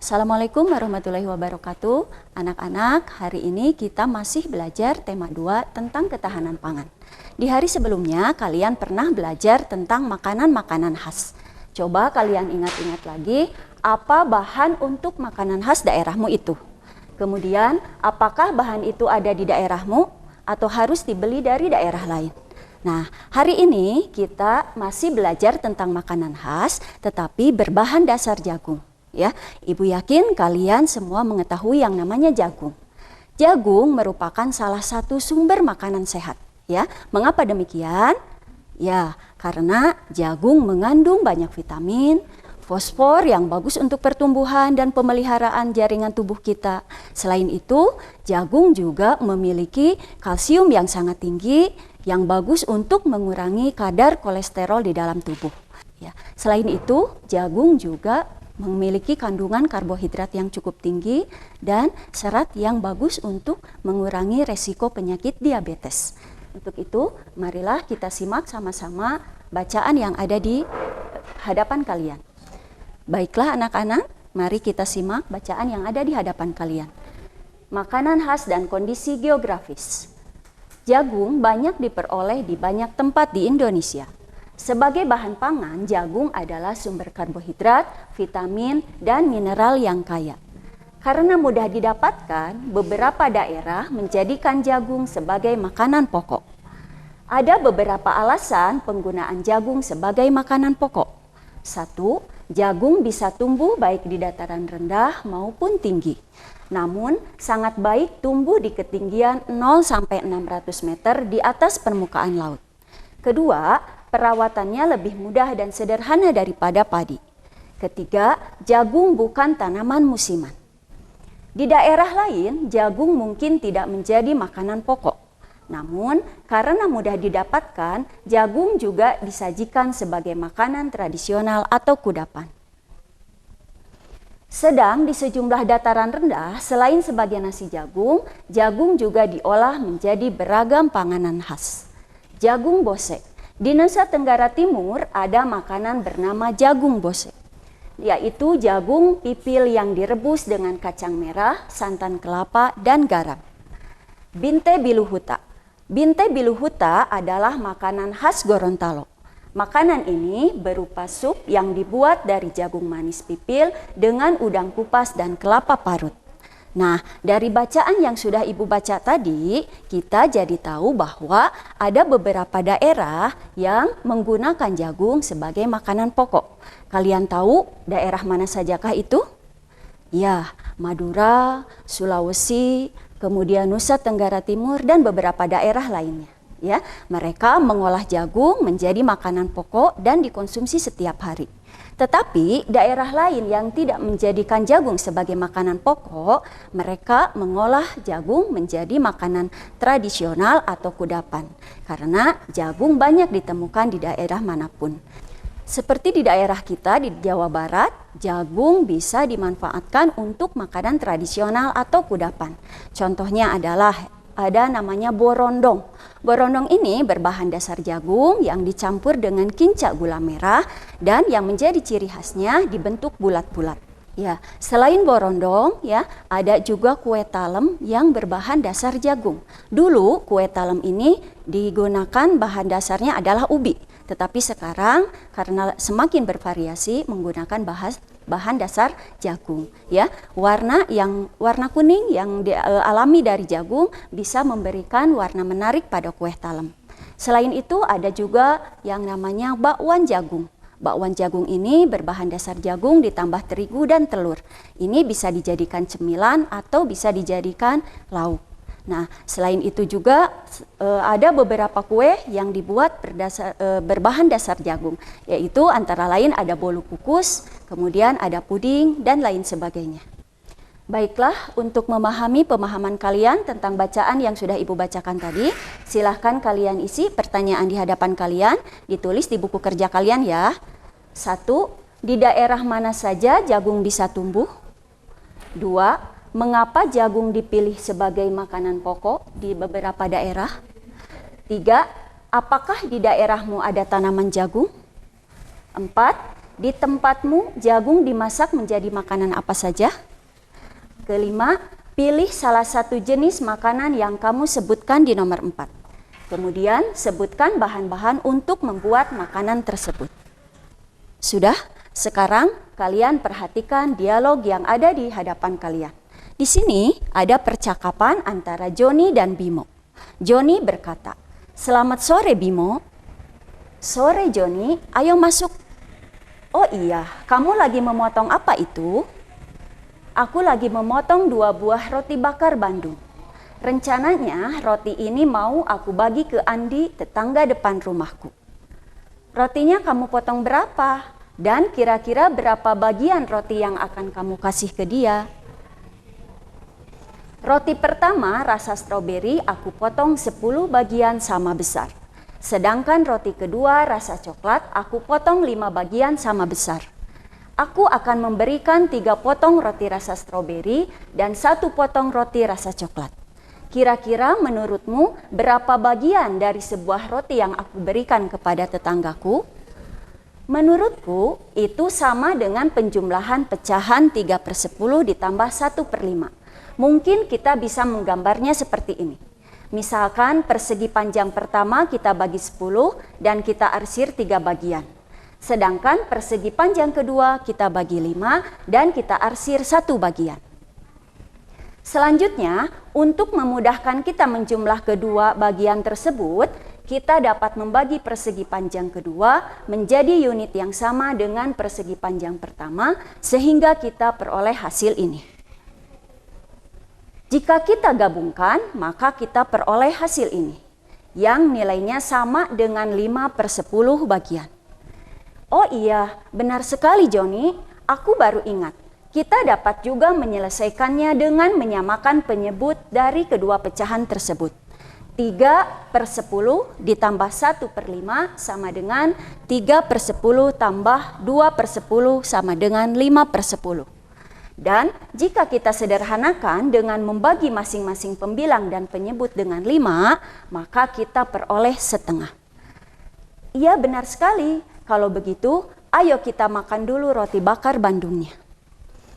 Assalamualaikum warahmatullahi wabarakatuh. Anak-anak, hari ini kita masih belajar tema 2 tentang ketahanan pangan. Di hari sebelumnya kalian pernah belajar tentang makanan-makanan khas. Coba kalian ingat-ingat lagi apa bahan untuk makanan khas daerahmu itu. Kemudian, apakah bahan itu ada di daerahmu atau harus dibeli dari daerah lain? Nah, hari ini kita masih belajar tentang makanan khas tetapi berbahan dasar jagung. Ya, Ibu yakin kalian semua mengetahui yang namanya jagung. Jagung merupakan salah satu sumber makanan sehat. Ya, mengapa demikian? Ya, karena jagung mengandung banyak vitamin, fosfor yang bagus untuk pertumbuhan dan pemeliharaan jaringan tubuh kita. Selain itu, jagung juga memiliki kalsium yang sangat tinggi yang bagus untuk mengurangi kadar kolesterol di dalam tubuh. Ya, selain itu, jagung juga memiliki kandungan karbohidrat yang cukup tinggi dan serat yang bagus untuk mengurangi resiko penyakit diabetes. Untuk itu, marilah kita simak sama-sama bacaan yang ada di hadapan kalian. Baiklah anak-anak, mari kita simak bacaan yang ada di hadapan kalian. Makanan khas dan kondisi geografis. Jagung banyak diperoleh di banyak tempat di Indonesia. Sebagai bahan pangan, jagung adalah sumber karbohidrat, vitamin, dan mineral yang kaya. Karena mudah didapatkan, beberapa daerah menjadikan jagung sebagai makanan pokok. Ada beberapa alasan penggunaan jagung sebagai makanan pokok. 1. Jagung bisa tumbuh baik di dataran rendah maupun tinggi. Namun, sangat baik tumbuh di ketinggian 0-600 meter di atas permukaan laut. Kedua, perawatannya lebih mudah dan sederhana daripada padi. Ketiga, jagung bukan tanaman musiman. Di daerah lain, jagung mungkin tidak menjadi makanan pokok. Namun, karena mudah didapatkan, jagung juga disajikan sebagai makanan tradisional atau kudapan. Sedang di sejumlah dataran rendah, selain sebagai nasi jagung, jagung juga diolah menjadi beragam panganan khas. Jagung bose. Di Nusa Tenggara Timur ada makanan bernama jagung bose, yaitu jagung pipil yang direbus dengan kacang merah, santan kelapa, dan garam. Binte biluhuta. Binte biluhuta adalah makanan khas Gorontalo. Makanan ini berupa sup yang dibuat dari jagung manis pipil dengan udang kupas dan kelapa parut. Nah, dari bacaan yang sudah Ibu baca tadi, kita jadi tahu bahwa ada beberapa daerah yang menggunakan jagung sebagai makanan pokok. Kalian tahu daerah mana sajakah itu? Ya, Madura, Sulawesi, kemudian Nusa Tenggara Timur, dan beberapa daerah lainnya. Ya, mereka mengolah jagung menjadi makanan pokok dan dikonsumsi setiap hari. Tetapi daerah lain yang tidak menjadikan jagung sebagai makanan pokok, mereka mengolah jagung menjadi makanan tradisional atau kudapan. Karena jagung banyak ditemukan di daerah manapun. Seperti di daerah kita di Jawa Barat, jagung bisa dimanfaatkan untuk makanan tradisional atau kudapan. Contohnya adalah ada namanya borondong. Borondong ini berbahan dasar jagung yang dicampur dengan kinca gula merah dan yang menjadi ciri khasnya dibentuk bulat-bulat. Ya, selain borondong, ya, ada juga kue talem yang berbahan dasar jagung. Dulu kue talem ini digunakan bahan dasarnya adalah ubi, tetapi sekarang karena semakin bervariasi menggunakan bahan dasar jagung. Ya, warna kuning yang dialami dari jagung bisa memberikan warna menarik pada kue talem. Selain itu ada juga yang namanya bakwan jagung. Bakwan jagung ini berbahan dasar jagung ditambah terigu dan telur. Ini bisa dijadikan cemilan atau bisa dijadikan lauk. Nah, selain itu juga ada beberapa kue yang dibuat berbahan dasar jagung, yaitu antara lain ada bolu kukus, kemudian ada puding, dan lain sebagainya. Baiklah, untuk memahami pemahaman kalian tentang bacaan yang sudah Ibu bacakan tadi, silahkan kalian isi pertanyaan di hadapan kalian, ditulis di buku kerja kalian ya. 1. Di daerah mana saja jagung bisa tumbuh? 2. Mengapa jagung dipilih sebagai makanan pokok di beberapa daerah? 3. Apakah di daerahmu ada tanaman jagung? 4. Di tempatmu jagung dimasak menjadi makanan apa saja? Kelima, pilih salah satu jenis makanan yang kamu sebutkan di nomor 4. Kemudian sebutkan bahan-bahan untuk membuat makanan tersebut. Sudah? Sekarang kalian perhatikan dialog yang ada di hadapan kalian. Di sini ada percakapan antara Joni dan Bimo. Joni berkata, "Selamat sore Bimo." "Sore Joni, ayo masuk." "Oh iya, kamu lagi memotong apa itu?" "Aku lagi memotong 2 buah roti bakar Bandung. Rencananya roti ini mau aku bagi ke Andi, tetangga depan rumahku." "Rotinya kamu potong berapa? Dan kira-kira berapa bagian roti yang akan kamu kasih ke dia?" "Roti pertama rasa stroberi aku potong 10 bagian sama besar. Sedangkan roti kedua rasa coklat aku potong 5 bagian sama besar. Aku akan memberikan 3 potong roti rasa stroberi dan 1 potong roti rasa coklat. Kira-kira menurutmu berapa bagian dari sebuah roti yang aku berikan kepada tetanggaku?" "Menurutku itu sama dengan penjumlahan pecahan 3/10 ditambah 1/5. Mungkin kita bisa menggambarnya seperti ini. Misalkan persegi panjang pertama kita bagi 10 dan kita arsir 3 bagian. Sedangkan persegi panjang kedua kita bagi 5 dan kita arsir 1 bagian. Selanjutnya, untuk memudahkan kita menjumlah kedua bagian tersebut, kita dapat membagi persegi panjang kedua menjadi unit yang sama dengan persegi panjang pertama sehingga kita peroleh hasil ini. Jika kita gabungkan, maka kita peroleh hasil ini yang nilainya sama dengan 5/10 bagian. "Oh iya, benar sekali Joni, aku baru ingat. Kita dapat juga menyelesaikannya dengan menyamakan penyebut dari kedua pecahan tersebut. 3/10 ditambah 1/5 sama dengan 3/10 tambah 2/10 sama dengan 5/10. Dan jika kita sederhanakan dengan membagi masing-masing pembilang dan penyebut dengan 5, maka kita peroleh setengah." "Iya benar sekali. Kalau begitu, ayo kita makan dulu roti bakar Bandungnya."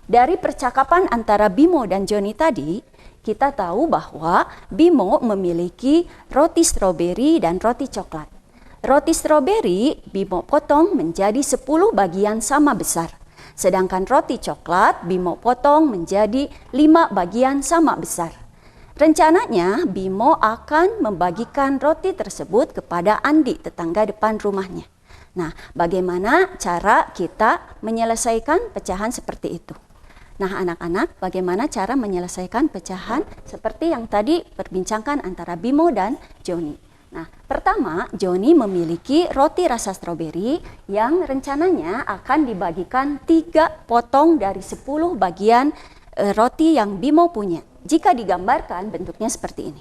Dari percakapan antara Bimo dan Joni tadi, kita tahu bahwa Bimo memiliki roti stroberi dan roti coklat. Roti stroberi Bimo potong menjadi 10 bagian sama besar. Sedangkan roti coklat Bimo potong menjadi 5 bagian sama besar. Rencananya Bimo akan membagikan roti tersebut kepada Andi, tetangga depan rumahnya. Nah, bagaimana cara kita menyelesaikan pecahan seperti itu? Nah, anak-anak, bagaimana cara menyelesaikan pecahan seperti yang tadi perbincangkan antara Bimo dan Joni? Nah, pertama, Joni memiliki roti rasa stroberi yang rencananya akan dibagikan 3 potong dari 10 bagian roti yang Bimo punya. Jika digambarkan bentuknya seperti ini.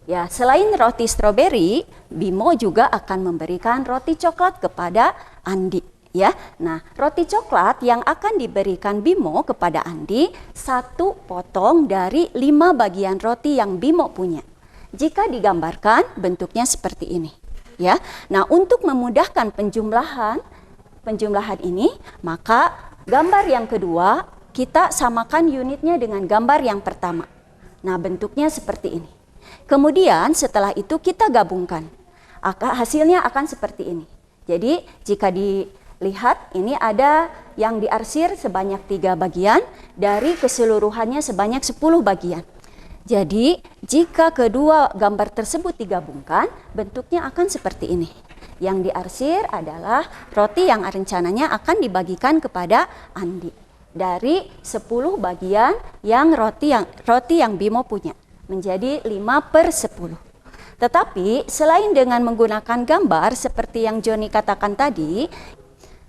Ya, selain roti stroberi, Bimo juga akan memberikan roti coklat kepada Andi. Ya, nah roti coklat yang akan diberikan Bimo kepada Andi 1 potong dari 5 bagian roti yang Bimo punya. Jika digambarkan bentuknya seperti ini. Ya, nah untuk memudahkan penjumlahan ini, maka gambar yang kedua kita samakan unitnya dengan gambar yang pertama. Nah bentuknya seperti ini. Kemudian setelah itu kita gabungkan. Hasilnya akan seperti ini. Jadi jika dilihat ini ada yang diarsir sebanyak 3 bagian, dari keseluruhannya sebanyak 10 bagian. Jadi jika kedua gambar tersebut digabungkan, bentuknya akan seperti ini. Yang diarsir adalah roti yang rencananya akan dibagikan kepada Andi. Dari 10 bagian yang roti yang Bimo punya, menjadi 5/10. Tetapi selain dengan menggunakan gambar seperti yang Joni katakan tadi,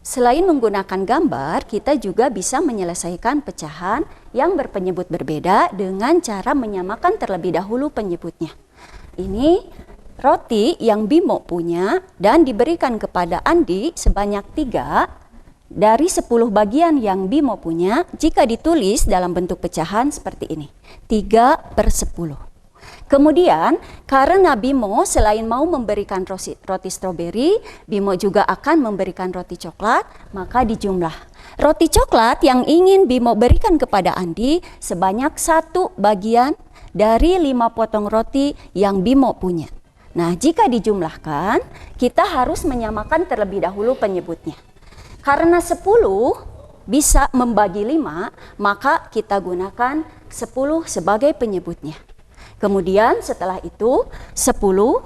selain menggunakan gambar, kita juga bisa menyelesaikan pecahan yang berpenyebut berbeda dengan cara menyamakan terlebih dahulu penyebutnya. Ini roti yang Bimo punya dan diberikan kepada Andi sebanyak 3. dari 10 bagian yang Bimo punya, jika ditulis dalam bentuk pecahan seperti ini, 3/10. Kemudian, karena Bimo selain mau memberikan roti stroberi, Bimo juga akan memberikan roti coklat, maka dijumlah. Roti coklat yang ingin Bimo berikan kepada Andi sebanyak 1 bagian dari 5 potong roti yang Bimo punya. Nah, jika dijumlahkan, kita harus menyamakan terlebih dahulu penyebutnya. Karena 10 bisa membagi 5, maka kita gunakan 10 sebagai penyebutnya. Kemudian setelah itu 10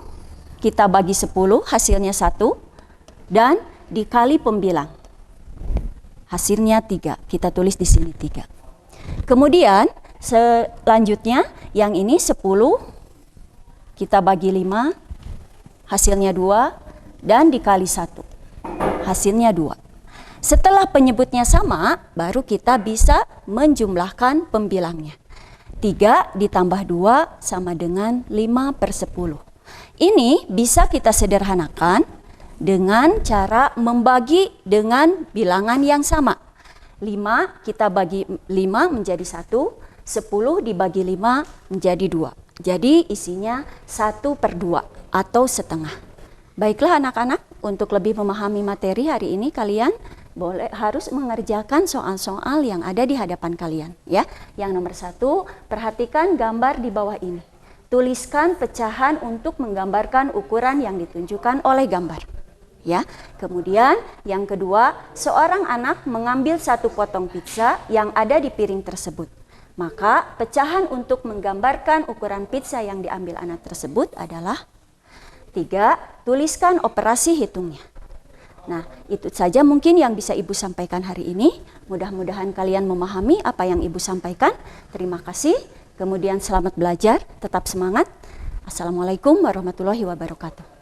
kita bagi 10, hasilnya 1, dan dikali pembilang. Hasilnya 3, kita tulis di sini 3. Kemudian selanjutnya yang ini 10 kita bagi 5, hasilnya 2, dan dikali 1, hasilnya 2. Setelah penyebutnya sama, baru kita bisa menjumlahkan pembilangnya. 3 ditambah 2 sama dengan 5/10. Ini bisa kita sederhanakan dengan cara membagi dengan bilangan yang sama. 5 kita bagi 5 menjadi 1, 10 dibagi 5 menjadi 2. Jadi isinya 1/2 atau setengah. Baiklah anak-anak, untuk lebih memahami materi hari ini kalian harus mengerjakan soal-soal yang ada di hadapan kalian, ya. Yang nomor 1, perhatikan gambar di bawah ini. Tuliskan pecahan untuk menggambarkan ukuran yang ditunjukkan oleh gambar, ya. Kemudian yang kedua, seorang anak mengambil 1 potong pizza yang ada di piring tersebut. Maka pecahan untuk menggambarkan ukuran pizza yang diambil anak tersebut adalah 3. Tuliskan operasi hitungnya. Nah, itu saja mungkin yang bisa Ibu sampaikan hari ini. Mudah-mudahan kalian memahami apa yang Ibu sampaikan. Terima kasih. Kemudian selamat belajar, tetap semangat. Assalamualaikum warahmatullahi wabarakatuh.